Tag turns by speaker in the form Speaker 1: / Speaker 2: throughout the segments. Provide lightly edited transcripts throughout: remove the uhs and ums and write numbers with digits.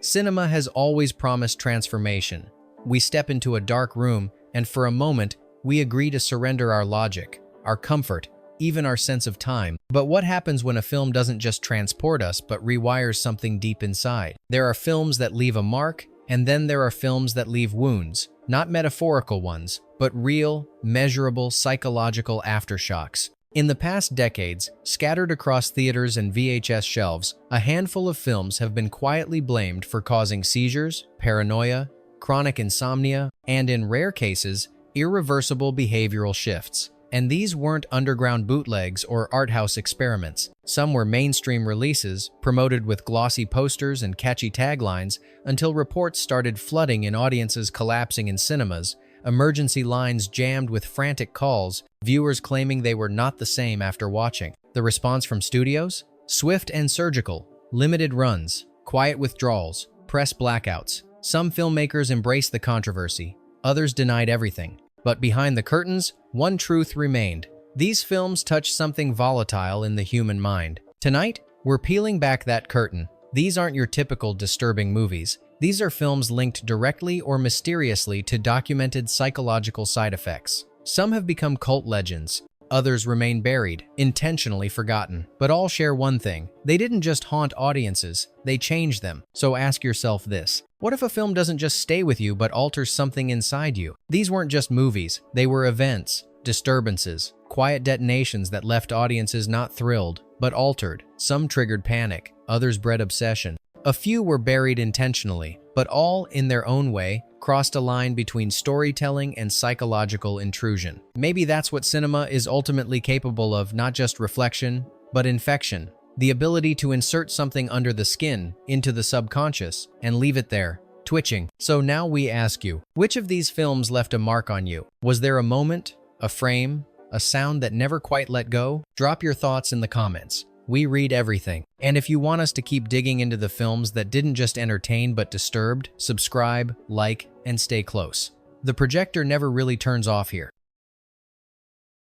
Speaker 1: Cinema has always promised transformation. We step into a dark room, and for a moment, we agree to surrender our logic, our comfort, even our sense of time. But what happens when a film doesn't just transport us, but rewires something deep inside? There are films that leave a mark, and then there are films that leave wounds, not metaphorical ones, but real, measurable psychological aftershocks. In the past decades, scattered across theaters and VHS shelves, a handful of films have been quietly blamed for causing seizures, paranoia, chronic insomnia, and in rare cases, irreversible behavioral shifts. And these weren't underground bootlegs or art house experiments. Some were mainstream releases, promoted with glossy posters and catchy taglines, until reports started flooding in audiences collapsing in cinemas, emergency lines jammed with frantic calls, viewers claiming they were not the same after watching. The response from studios? Swift and surgical, limited runs, quiet withdrawals, press blackouts. Some filmmakers embraced the controversy, others denied everything. But behind the curtains, one truth remained. These films touch something volatile in the human mind. Tonight, we're peeling back that curtain. These aren't your typical disturbing movies. These are films linked directly or mysteriously to documented psychological side effects. Some have become cult legends. Others remain buried, intentionally forgotten. But all share one thing. They didn't just haunt audiences, they changed them. So ask yourself this. What if a film doesn't just stay with you but alters something inside you? These weren't just movies. They were events, disturbances, quiet detonations that left audiences not thrilled, but altered. Some triggered panic, others bred obsession. A few were buried intentionally, but all, in their own way, crossed a line between storytelling and psychological intrusion. Maybe that's what cinema is ultimately capable of, not just reflection, but infection. The ability to insert something under the skin, into the subconscious, and leave it there, twitching. So now we ask you, which of these films left a mark on you? Was there a moment, a frame, a sound that never quite let go? Drop your thoughts in the comments. We read everything. And if you want us to keep digging into the films that didn't just entertain but disturbed, subscribe, like, and stay close. The projector never really turns off here.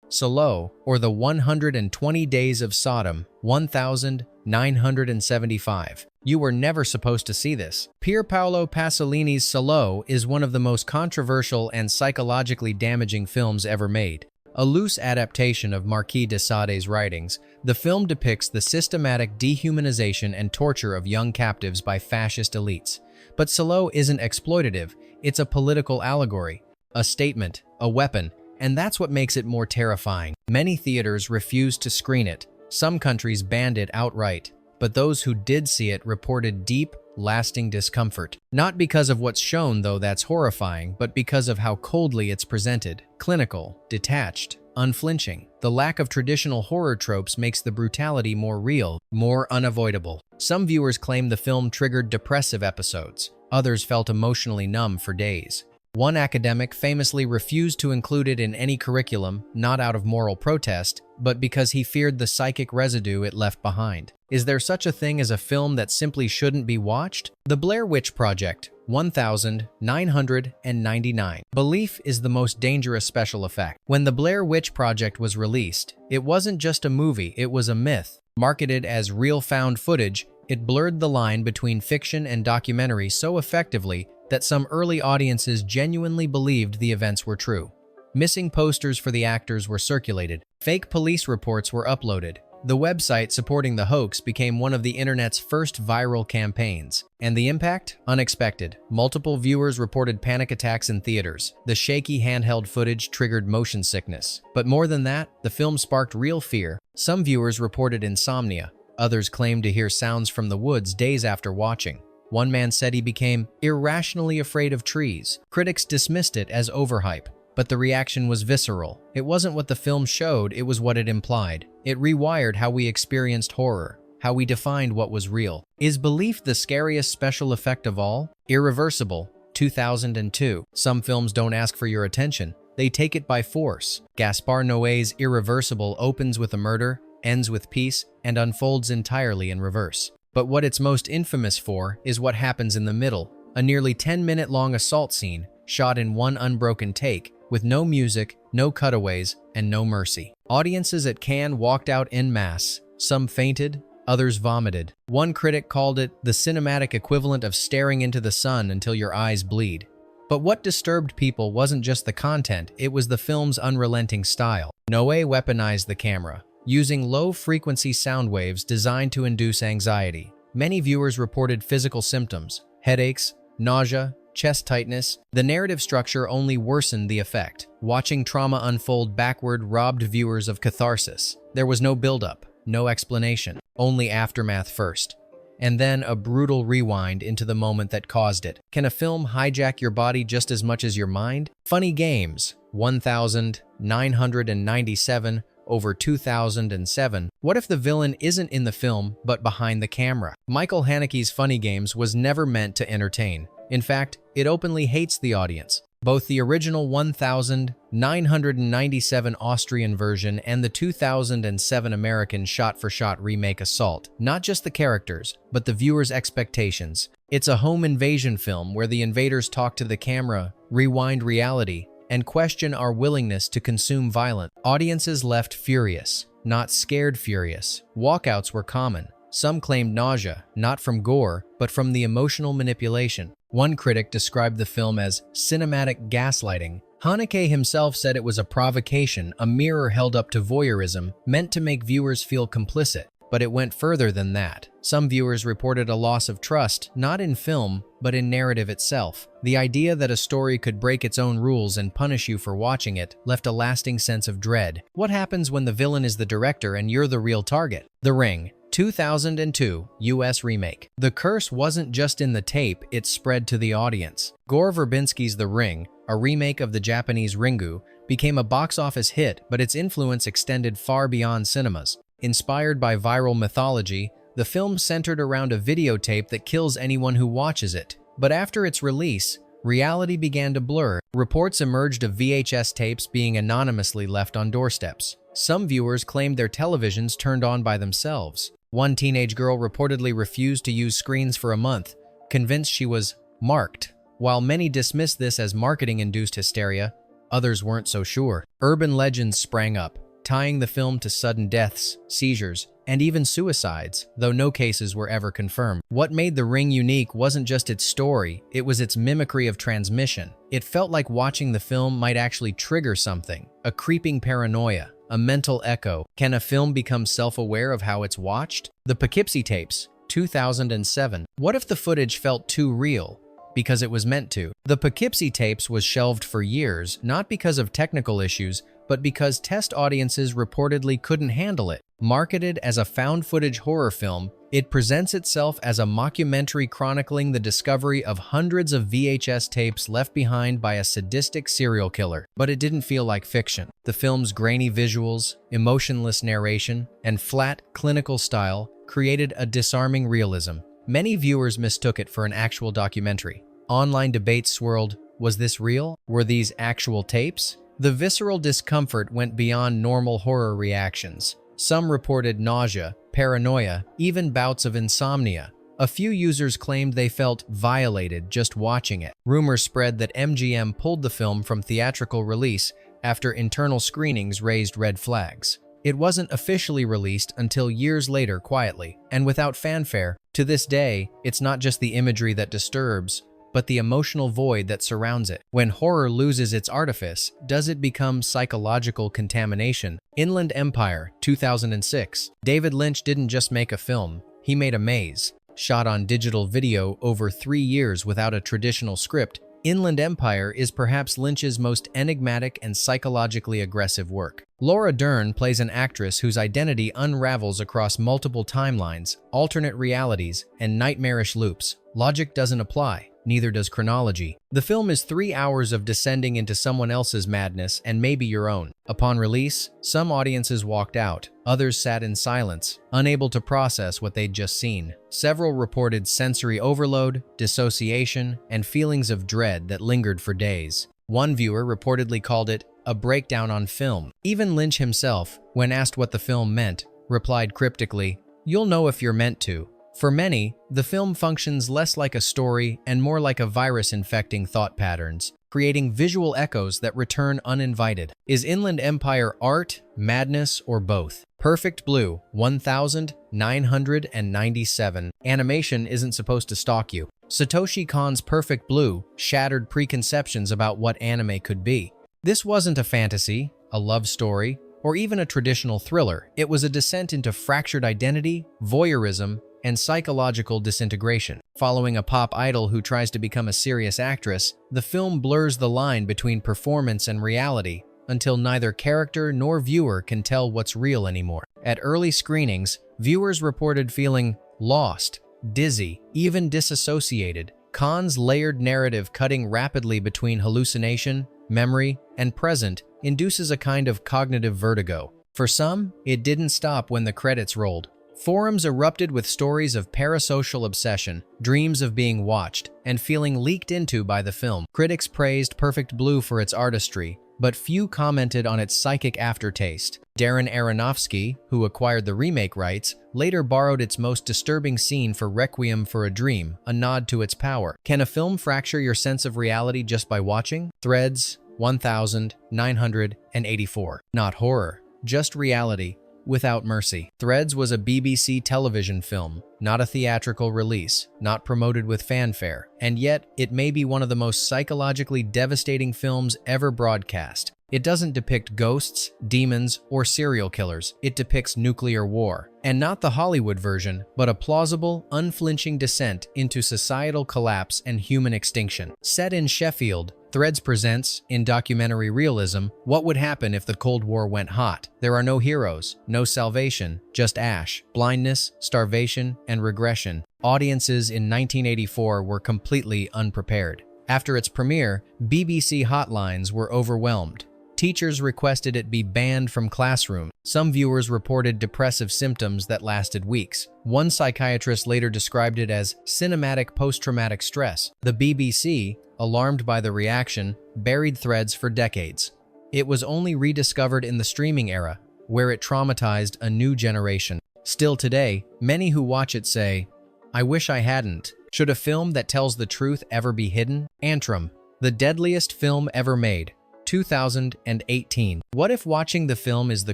Speaker 1: Salo, or the 120 Days of Sodom, 1975. You were never supposed to see this. Pier Paolo Pasolini's Salo is one of the most controversial and psychologically damaging films ever made. A loose adaptation of Marquis de Sade's writings, the film depicts the systematic dehumanization and torture of young captives by fascist elites. But Salo isn't exploitative, it's a political allegory, a statement, a weapon, and that's what makes it more terrifying. Many theaters refused to screen it. Some countries banned it outright. But those who did see it reported deep, lasting discomfort. Not because of what's shown, though that's horrifying, but because of how coldly it's presented. Clinical, detached, unflinching. The lack of traditional horror tropes makes the brutality more real, more unavoidable. Some viewers claim the film triggered depressive episodes. Others felt emotionally numb for days. One academic famously refused to include it in any curriculum, not out of moral protest, but because he feared the psychic residue it left behind. Is there such a thing as a film that simply shouldn't be watched? The Blair Witch Project, 1999. Belief is the most dangerous special effect. When The Blair Witch Project was released, it wasn't just a movie, it was a myth. Marketed as real found footage, it blurred the line between fiction and documentary so effectively that some early audiences genuinely believed the events were true. Missing posters for the actors were circulated. Fake police reports were uploaded. The website supporting the hoax became one of the internet's first viral campaigns. And the impact? Unexpected. Multiple viewers reported panic attacks in theaters. The shaky handheld footage triggered motion sickness. But more than that, the film sparked real fear. Some viewers reported insomnia. Others claimed to hear sounds from the woods days after watching. One man said he became irrationally afraid of trees. Critics dismissed it as overhype, but the reaction was visceral. It wasn't what the film showed, it was what it implied. It rewired how we experienced horror, how we defined what was real. Is belief the scariest special effect of all? Irreversible, 2002. Some films don't ask for your attention, they take it by force. Gaspar Noé's Irreversible opens with a murder, ends with peace, and unfolds entirely in reverse. But what it's most infamous for is what happens in the middle, a nearly 10-minute-long assault scene, shot in one unbroken take, with no music, no cutaways, and no mercy. Audiences at Cannes walked out en masse. Some fainted, Others vomited. One critic called it the cinematic equivalent of staring into the sun until your eyes bleed. But what disturbed people wasn't just the content, it was the film's unrelenting style. Noé weaponized the camera, using low-frequency sound waves designed to induce anxiety. Many viewers reported physical symptoms, headaches, nausea, chest tightness. The narrative structure only worsened the effect. Watching trauma unfold backward robbed viewers of catharsis. There was no build-up, no explanation, only aftermath first, and then a brutal rewind into the moment that caused it. Can a film hijack your body just as much as your mind? Funny Games, 1997 over 2007. What if the villain isn't in the film but behind the camera? Michael Haneke's Funny Games was never meant to entertain. In fact, it openly hates the audience. Both the original 1997 Austrian version and the 2007 American shot-for-shot remake assault not just the characters, but the viewer's expectations. It's a home invasion film where the invaders talk to the camera, rewind reality, and question our willingness to consume violence. Audiences left furious, not scared furious. Walkouts were common. Some claimed nausea, not from gore, but from the emotional manipulation. One critic described the film as cinematic gaslighting. Haneke himself said it was a provocation, a mirror held up to voyeurism, meant to make viewers feel complicit. But it went further than that. Some viewers reported a loss of trust, not in film, but in narrative itself. The idea that a story could break its own rules and punish you for watching it left a lasting sense of dread. What happens when the villain is the director and you're the real target? The Ring, 2002 US remake. The curse wasn't just in the tape, it spread to the audience. Gore Verbinski's The Ring, a remake of the Japanese Ringu, became a box office hit, but its influence extended far beyond cinemas. Inspired by viral mythology, the film centered around a videotape that kills anyone who watches it. But after its release, reality began to blur. Reports emerged of VHS tapes being anonymously left on doorsteps. Some viewers claimed their televisions turned on by themselves. One teenage girl reportedly refused to use screens for a month, convinced she was marked. While many dismissed this as marketing-induced hysteria, others weren't so sure. Urban legends sprang up, tying the film to sudden deaths, seizures, and even suicides, though no cases were ever confirmed. What made The Ring unique wasn't just its story, it was its mimicry of transmission. It felt like watching the film might actually trigger something, a creeping paranoia, a mental echo. Can a film become self-aware of how it's watched? The Poughkeepsie tapes, 2007. What if the footage felt too real? Because it was meant to. The Poughkeepsie tapes was shelved for years, not because of technical issues, but because test audiences reportedly couldn't handle it. Marketed as a found footage horror film, it presents itself as a mockumentary chronicling the discovery of hundreds of VHS tapes left behind by a sadistic serial killer. But it didn't feel like fiction. The film's grainy visuals, emotionless narration, and flat, clinical style created a disarming realism. Many viewers mistook it for an actual documentary. Online debates swirled, was this real? Were these actual tapes? The visceral discomfort went beyond normal horror reactions. Some reported nausea, paranoia, even bouts of insomnia. A few users claimed they felt violated just watching it. Rumors spread that MGM pulled the film from theatrical release after internal screenings raised red flags. It wasn't officially released until years later quietly, and without fanfare. To this day, it's not just the imagery that disturbs, but the emotional void that surrounds it. When horror loses its artifice, does it become psychological contamination? Inland Empire, 2006. David Lynch didn't just make a film, he made a maze. Shot on digital video over 3 years without a traditional script, Inland Empire is perhaps Lynch's most enigmatic and psychologically aggressive work. Laura Dern plays an actress whose identity unravels across multiple timelines, alternate realities, and nightmarish loops. Logic doesn't apply. Neither does chronology. The film is 3 hours of descending into someone else's madness and maybe your own. Upon release, some audiences walked out, others sat in silence, unable to process what they'd just seen. Several reported sensory overload, dissociation, and feelings of dread that lingered for days. One viewer reportedly called it a breakdown on film. Even Lynch himself, when asked what the film meant, replied cryptically, "You'll know if you're meant to." For many, the film functions less like a story and more like a virus infecting thought patterns. creating visual echoes that return uninvited. Is Inland Empire art, madness, or both? Perfect Blue, 1997. Animation isn't supposed to stalk you. Satoshi Kon's Perfect Blue shattered preconceptions about what anime could be. This wasn't a fantasy, a love story, or even a traditional thriller. It was a descent into fractured identity, voyeurism, and psychological disintegration. Following a pop idol who tries to become a serious actress, the film blurs the line between performance and reality until neither character nor viewer can tell what's real anymore. At early screenings, viewers reported feeling lost, dizzy, even disassociated. Kon's layered narrative cutting rapidly between hallucination, memory, and present induces a kind of cognitive vertigo. For some, it didn't stop when the credits rolled. Forums erupted with stories of parasocial obsession, dreams of being watched, and feeling leaked into by the film. Critics praised Perfect Blue for its artistry, but few commented on its psychic aftertaste. Darren Aronofsky, who acquired the remake rights, later borrowed its most disturbing scene for Requiem for a Dream, a nod to its power. Can a film fracture your sense of reality just by watching? Threads, 1984. Not horror, just reality without mercy. Threads was a BBC television film, not a theatrical release, not promoted with fanfare, and yet it may be one of the most psychologically devastating films ever broadcast. It doesn't depict ghosts, demons, or serial killers. It depicts nuclear war. And not the Hollywood version, but a plausible, unflinching descent into societal collapse and human extinction. Set in Sheffield, Threads presents, in documentary realism, what would happen if the Cold War went hot. There are no heroes, no salvation, just ash, blindness, starvation, and regression. Audiences in 1984 were completely unprepared. After its premiere, BBC hotlines were overwhelmed. Teachers requested it be banned from classrooms. Some viewers reported depressive symptoms that lasted weeks. One psychiatrist later described it as cinematic post-traumatic stress. The BBC, alarmed by the reaction, buried Threads for decades. It was only rediscovered in the streaming era, where it traumatized a new generation. Still today, many who watch it say, "I wish I hadn't." Should a film that tells the truth ever be hidden? Antrum, the deadliest film ever made. 2018. What if watching the film is the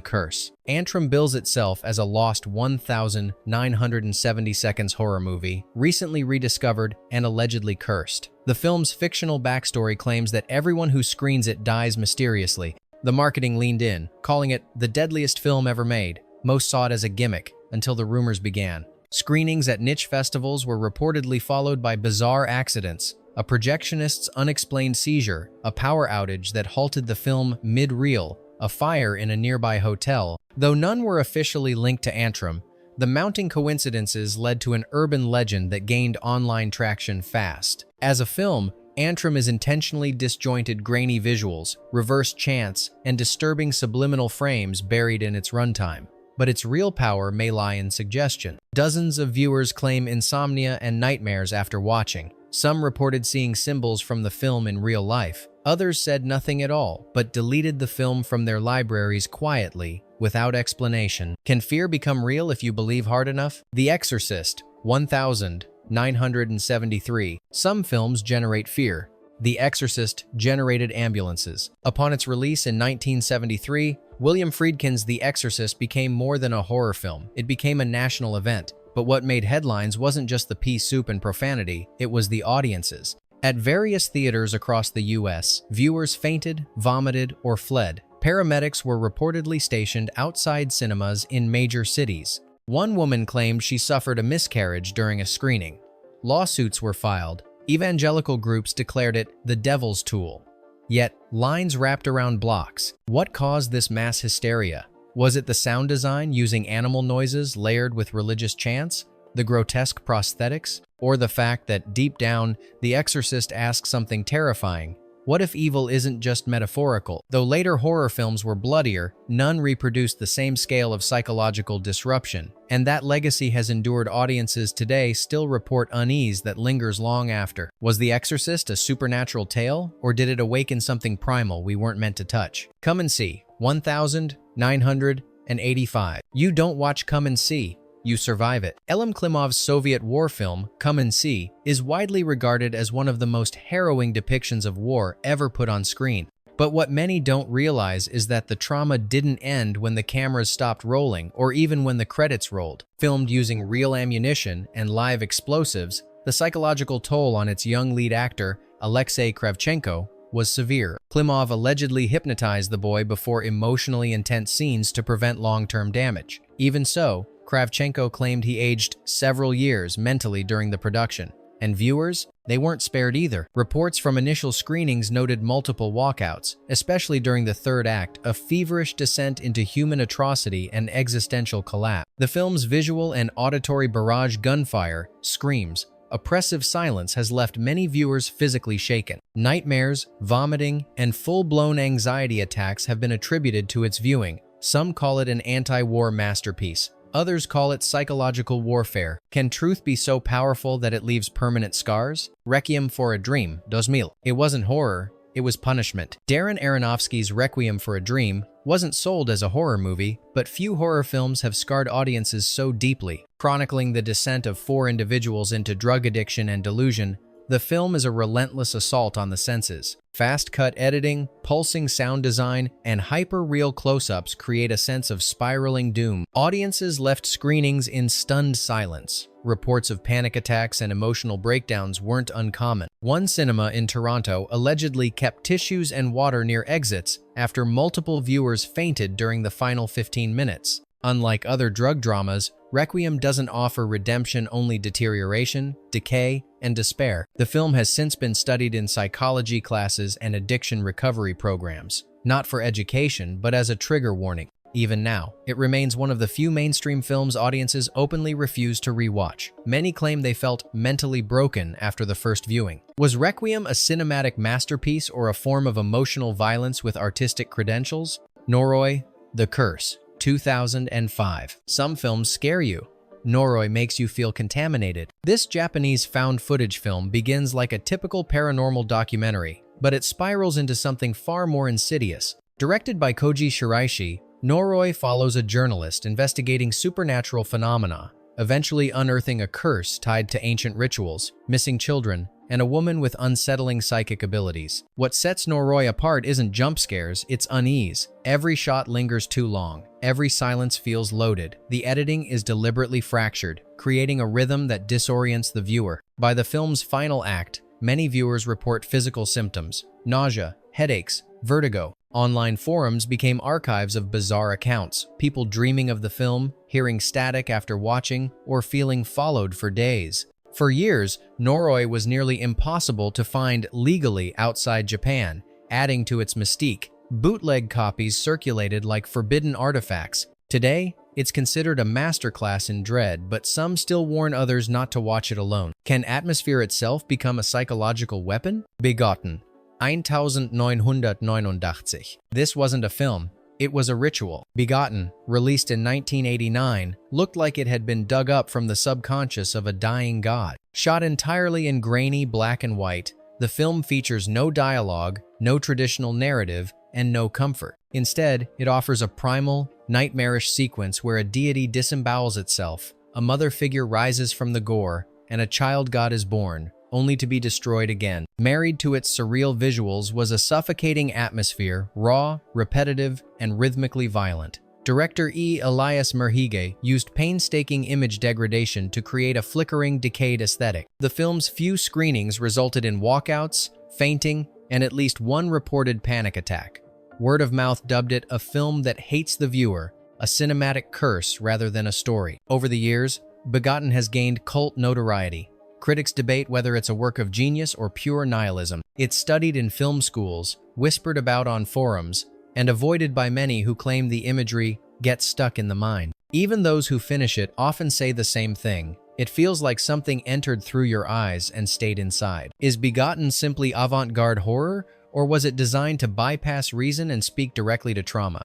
Speaker 1: curse? Antrum bills itself as a lost 1,970 seconds horror movie, recently rediscovered and allegedly cursed. The film's fictional backstory claims that everyone who screens it dies mysteriously. The marketing leaned in, calling it the deadliest film ever made. Most saw it as a gimmick, until the rumors began. Screenings at niche festivals were reportedly followed by bizarre accidents. A projectionist's unexplained seizure, a power outage that halted the film mid-reel, a fire in a nearby hotel. Though none were officially linked to Antrum, the mounting coincidences led to an urban legend that gained online traction fast. As a film, Antrum is intentionally disjointed, grainy visuals, reverse chants, and disturbing subliminal frames buried in its runtime. But its real power may lie in suggestion. Dozens of viewers claim insomnia and nightmares after watching. Some reported seeing symbols from the film in real life. Others said nothing at all, but deleted the film from their libraries quietly, without explanation. Can fear become real if you believe hard enough? The Exorcist, 1973. Some films generate fear. The Exorcist generated ambulances. Upon its release in 1973, William Friedkin's The Exorcist became more than a horror film. It became a national event. But what made headlines wasn't just the pea soup and profanity, it was the audiences. At various theaters across the US, viewers fainted, vomited, or fled. Paramedics were reportedly stationed outside cinemas in major cities. One woman claimed she suffered a miscarriage during a screening. Lawsuits were filed. Evangelical groups declared it the devil's tool. Yet, lines wrapped around blocks. What caused this mass hysteria? Was it the sound design using animal noises layered with religious chants, the grotesque prosthetics, or the fact that deep down, The Exorcist asks something terrifying? What if evil isn't just metaphorical? Though later horror films were bloodier, none reproduced the same scale of psychological disruption, and that legacy has endured. Audiences today still report unease that lingers long after. Was The Exorcist a supernatural tale, or did it awaken something primal we weren't meant to touch? Come and See, 1985. You don't watch Come and See. you survive it. Elim Klimov's Soviet war film, Come and See, is widely regarded as one of the most harrowing depictions of war ever put on screen. But what many don't realize is that the trauma didn't end when the cameras stopped rolling or even when the credits rolled. Filmed using real ammunition and live explosives, the psychological toll on its young lead actor, Alexei Kravchenko, was severe. Klimov allegedly hypnotized the boy before emotionally intense scenes to prevent long-term damage. Even so, Kravchenko claimed he aged several years mentally during the production. And viewers? They weren't spared either. Reports from initial screenings noted multiple walkouts, especially during the third act, a feverish descent into human atrocity and existential collapse. The film's visual and auditory barrage gunfire, screams, oppressive silence has left many viewers physically shaken. Nightmares, vomiting, and full-blown anxiety attacks have been attributed to its viewing. Some call it an anti-war masterpiece. Others call it psychological warfare. Can truth be so powerful that it leaves permanent scars? Requiem for a Dream, 2000. It wasn't horror, it was punishment. Darren Aronofsky's Requiem for a Dream wasn't sold as a horror movie, but few horror films have scarred audiences so deeply. Chronicling the descent of 4 individuals into drug addiction and delusion, the film is a relentless assault on the senses. Fast-cut editing, pulsing sound design, and hyper-real close-ups create a sense of spiraling doom. Audiences left screenings in stunned silence. Reports of panic attacks and emotional breakdowns weren't uncommon. One cinema in Toronto allegedly kept tissues and water near exits after multiple viewers fainted during the final 15 minutes. Unlike other drug dramas, Requiem doesn't offer redemption, only deterioration, decay, and despair. The film has since been studied in psychology classes and addiction recovery programs, not for education, but as a trigger warning. Even now, it remains one of the few mainstream films audiences openly refuse to rewatch. Many claim they felt mentally broken after the first viewing. Was Requiem a cinematic masterpiece or a form of emotional violence with artistic credentials? Noroi, The Curse, 2005. Some films scare you. Noroi makes you feel contaminated. This Japanese found footage film begins like a typical paranormal documentary, but it spirals into something far more insidious. Directed by Koji Shiraishi, Noroi follows a journalist investigating supernatural phenomena, eventually unearthing a curse tied to ancient rituals, missing children, and a woman with unsettling psychic abilities. What sets Noroi apart isn't jump scares, it's unease. Every shot lingers too long. Every silence feels loaded. The editing is deliberately fractured, creating a rhythm that disorients the viewer. By the film's final act, many viewers report physical symptoms: nausea, headaches, vertigo. Online forums became archives of bizarre accounts, people dreaming of the film, hearing static after watching, or feeling followed for days. For years, Noroi was nearly impossible to find legally outside Japan, adding to its mystique. Bootleg copies circulated like forbidden artifacts. Today, it's considered a masterclass in dread, but some still warn others not to watch it alone. Can atmosphere itself become a psychological weapon? Begotten, 1989. This wasn't a film. It was a ritual. Begotten, released in 1989, looked like it had been dug up from the subconscious of a dying god. Shot entirely in grainy black and white, the film features no dialogue, no traditional narrative, and no comfort. Instead, it offers a primal, nightmarish sequence where a deity disembowels itself, a mother figure rises from the gore, and a child god is born, only to be destroyed again. Married to its surreal visuals was a suffocating atmosphere, raw, repetitive, and rhythmically violent. Director Elias Merhige used painstaking image degradation to create a flickering, decayed aesthetic. The film's few screenings resulted in walkouts, fainting, and at least one reported panic attack. Word of mouth dubbed it a film that hates the viewer, a cinematic curse rather than a story. Over the years, Begotten has gained cult notoriety. Critics debate whether it's a work of genius or pure nihilism. It's studied in film schools, whispered about on forums, and avoided by many who claim the imagery gets stuck in the mind. Even those who finish it often say the same thing. It feels like something entered through your eyes and stayed inside. Is Begotten simply avant-garde horror, or was it designed to bypass reason and speak directly to trauma?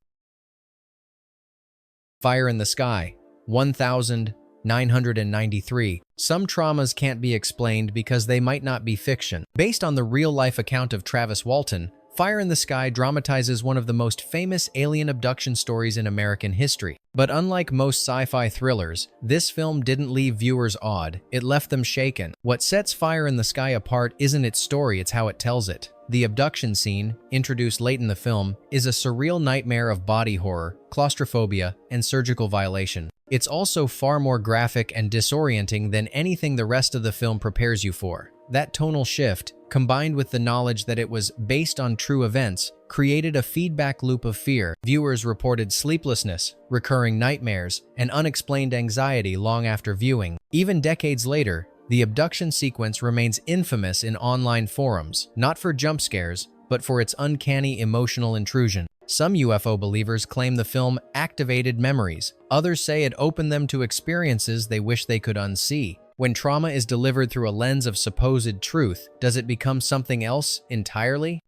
Speaker 1: Fire in the Sky, 1993. Some traumas can't be explained because they might not be fiction. Based on the real-life account of Travis Walton, Fire in the Sky dramatizes one of the most famous alien abduction stories in American history. But unlike most sci-fi thrillers, this film didn't leave viewers awed, it left them shaken. What sets Fire in the Sky apart isn't its story, it's how it tells it. The abduction scene, introduced late in the film, is a surreal nightmare of body horror, claustrophobia, and surgical violation. It's also far more graphic and disorienting than anything the rest of the film prepares you for. That tonal shift, combined with the knowledge that it was based on true events, created a feedback loop of fear. Viewers reported sleeplessness, recurring nightmares, and unexplained anxiety long after viewing. Even decades later, the abduction sequence remains infamous in online forums, not for jump scares, but for its uncanny emotional intrusion. Some UFO believers claim the film activated memories. Others say it opened them to experiences they wish they could unsee. When trauma is delivered through a lens of supposed truth, does it become something else entirely?